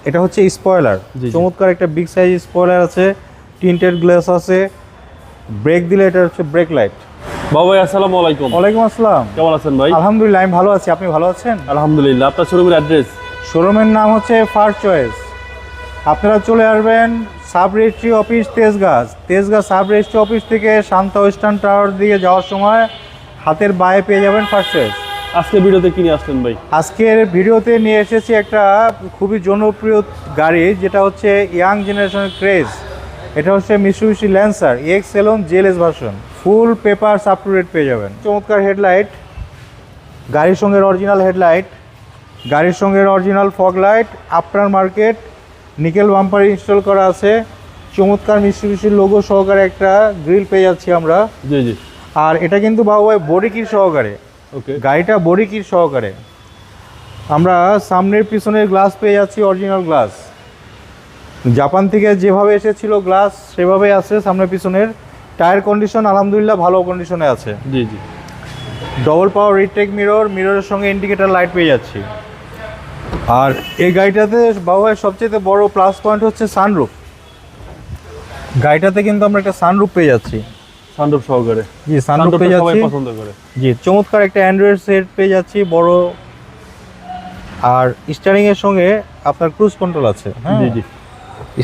এটা হচ্ছে স্পয়লার, চমৎকার একটা বিগ সাইজ স্পয়লার আছে, টিন্টেড গ্লাস আছে, ব্রেক দিলে এটা হচ্ছে ব্রেক লাইট। বাবা আসসালামু আলাইকুম। ওয়ালাইকুম আসসালাম। কেমন আছেন ভাই? আলহামদুলিল্লাহ, আমি ভালো আছি, আপনি ভালো আছেন? আলহামদুলিল্লাহ। আপনার শোরুমের অ্যাড্রেস? শোরুমের নাম হচ্ছে ফার্স্ট চয়েস। আপনারা চলে আসবেন sub registry office Tejgaon sub registry office থেকে শান্তা ওয়েস্টার্ন টাওয়ার দিকে যাওয়ার সময় হাতের বায়ে পেয়ে যাবেন ফার্স্ট চয়েস। আজকে ভিডিওতে কি নিয়ে আসলেন ভাই? আজকের ভিডিওতে নিয়ে এসেছি একটা খুবই জনপ্রিয় গাড়ি, যেটা হচ্ছে ইয়াং জেনারেশনের ক্রেজ। এটা হচ্ছে Mitsubishi Lancer EX-Elon GLS version. Full papers up to date পেয়ে যাবেন। চমৎকার হেডলাইট, গাড়ির সঙ্গে অরিজিনাল হেডলাইট, গাড়ির সঙ্গে original fog light, after market nickel bumper install করা আছে। চমৎকার মিৎসুবিশির লোগো সহকারে একটা গ্রিল পেয়ে যাচ্ছি আমরা। জি জি। আর এটা কিন্তু বাবু ভাই বডি কিট সহকারে, ওকে, গাড়িটা বডি কিট সহকারে। আমরা সামনের পিছনের গ্লাস পেয়ে যাচ্ছি অরিজিনাল গ্লাস, জাপান থেকে যেভাবে এসেছিল গ্লাস সেভাবেই আছে সামনের পিছনের। টায়ার কন্ডিশন আলহামদুলিল্লাহ ভালো কন্ডিশনে আছে। জি জি। ডবল পাওয়ার রিটেক মিররের সঙ্গে ইন্ডিকেটর লাইট পেয়ে যাচ্ছি। আর এই গাড়িটাতে বাবু ভাই সবচেয়ে বড় প্লাস পয়েন্ট হচ্ছে সানরুফ। গাড়িটাতে কিন্তু আমরা একটা সানরুফ পেয়ে যাচ্ছি, সানরুফ সহকারে। জি সানরুফ পেয়ে সবাই যাচ্ছি। পছন্দ করে। জি চমৎকার একটা অ্যান্ড্রয়েড সেট পেয়ে যাচ্ছি বড়। আর স্টিয়ারিং এর সঙ্গে আপনার ক্রুজ কন্ট্রোল আছে। হ্যাঁ জি জি।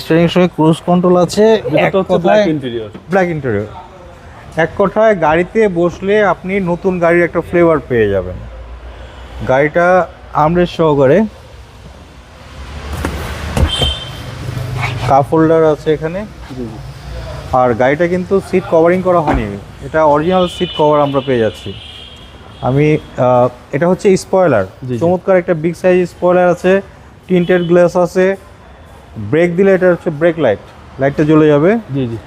স্টিয়ারিং এর সঙ্গে ক্রুজ কন্ট্রোল আছে। এটা হচ্ছে ব্ল্যাক ইন্টেরিয়র। Black interior. এক কথায় গাড়িতে বসলে আপনি নতুন গাড়ির একটা ফ্লেভার পেয়ে যাবেন। গাড়িটা আর্মরেস্ট সহকারে, কাপ হোল্ডার আছে এখানে। জি জি। আর গাড়িটা কিন্তু সিট কভারিং করা হয়নি, এটা অরিজিনাল সিট কভার আমরা পেয়ে যাচ্ছি। এটা হচ্ছে স্পয়লার, চমৎকার একটা বিগ সাইজ স্পয়লার আছে, টিন্টেড গ্লাস আছে, ব্রেক দিলে এটা হচ্ছে ব্রেক লাইট, লাইটটা জ্বলে যাবে। জি জি।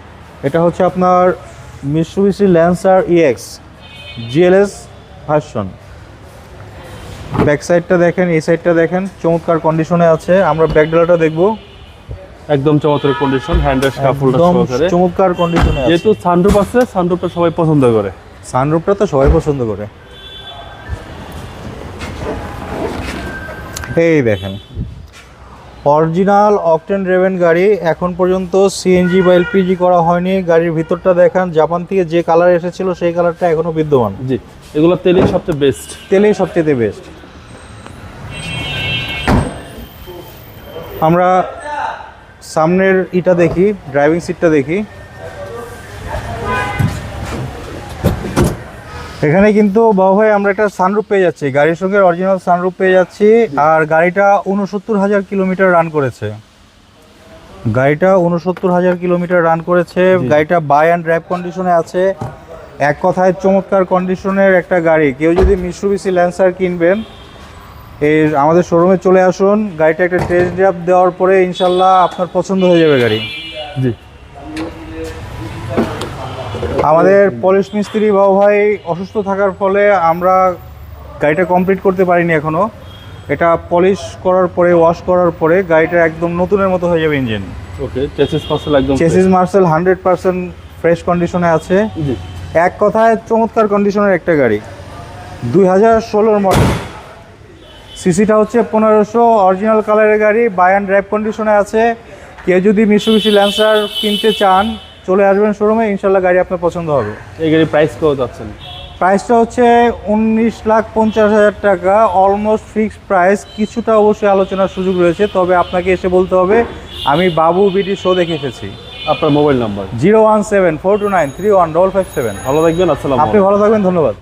এটা হচ্ছে আপনার Mitsubishi Lancer EX GLS version. Back সাইডটা দেখেন, এই সাইডটা দেখেন, চমৎকার কন্ডিশনে আছে। আমরা ব্যাক ডালাটা দেখবো, একদম চমৎকার কন্ডিশন, হ্যান্ডেল কাপ হোল্ডার সহকারে। চমৎকার কন্ডিশনে আছে। যেহেতু সানরুফ আছে, সানরুফটা সবাই পছন্দ করে। সানরুফটা তো সবাই পছন্দ করে। এই দেখেন অরিজিনাল অকটেন ড্রিভেন গাড়ি, এখন পর্যন্ত CNG বা LPG করা হয়নি। গাড়ির ভিতরটা দেখেন, জাপান থেকে যে কালার এসেছিল সেই কালারটা এখনো বিদ্যমান। জি, এগুলো তেলেই সবচেয়ে বেস্ট। তেলেই সবচেয়ে বেস্ট। আমরা সামনের ইটা দেখি, ড্রাইভিং সিটটা দেখি। এখানে কিন্তু বাবু ভাই আমরা একটা সানরুফ পেয়ে যাচ্ছি, গাড়ির সঙ্গে অরিজিনাল সানরুফ পেয়ে যাচ্ছি। আর গাড়িটা 69,000 কিলোমিটার রান করেছে। গাড়িটা 69,000 কিলোমিটার রান করেছে। গাড়িটা বাই অ্যান্ড ড্রাইভ কন্ডিশনে আছে। এক কথায় চমৎকার কন্ডিশনের একটা গাড়ি। কেউ যদি মিৎসুবিশি ল্যান্সার কিনবেন, আমাদের শোরুমে চলে আসুন। গাড়িটা একটা টেস্ট ড্রাইভ দেওয়ার পরে ইনশাল্লাহ আপনার পছন্দ হয়ে যাবে গাড়ি। জি। আমাদের পলিশ মিস্ত্রি বাবু ভাই অসুস্থ থাকার ফলে আমরা গাড়িটা কমপ্লিট করতে পারিনি এখনও। এটা পলিশ করার পরে, ওয়াশ করার পরে গাড়িটা একদম নতুনের মতো হয়ে যাবে ইঞ্জিন। ওকে, চেসিস মার্সেল একদম চেসিস মার্সেল 100% ফ্রেশ কন্ডিশনে আছে। জি। এক কথায় চমৎকার কন্ডিশনের একটা গাড়ি, 2016 মডেল। সিসিটা হচ্ছে 1500, অরিজিনাল কালারের গাড়ি, বাই অ্যান্ড ড্রাইভ কন্ডিশনে আছে। কেউ যদি মিৎসুবিশি ল্যান্সার কিনতে চান চলে আসবেন শোরুমে, ইনশাল্লাহ গাড়ি আপনার পছন্দ হবে। এই গাড়ির প্রাইস কত যাচ্ছেন? প্রাইসটা হচ্ছে 19,50,000 টাকা, অলমোস্ট ফিক্সড প্রাইস। কিছুটা অবশ্যই আলোচনার সুযোগ রয়েছে, তবে আপনাকে এসে বলতে হবে আমি বাবু বিডি শো দেখে এসেছি। আপনার মোবাইল নাম্বার? 01742931557। ভালো থাকবেন, আসসালাম। আপনি ভালো থাকবেন, ধন্যবাদ।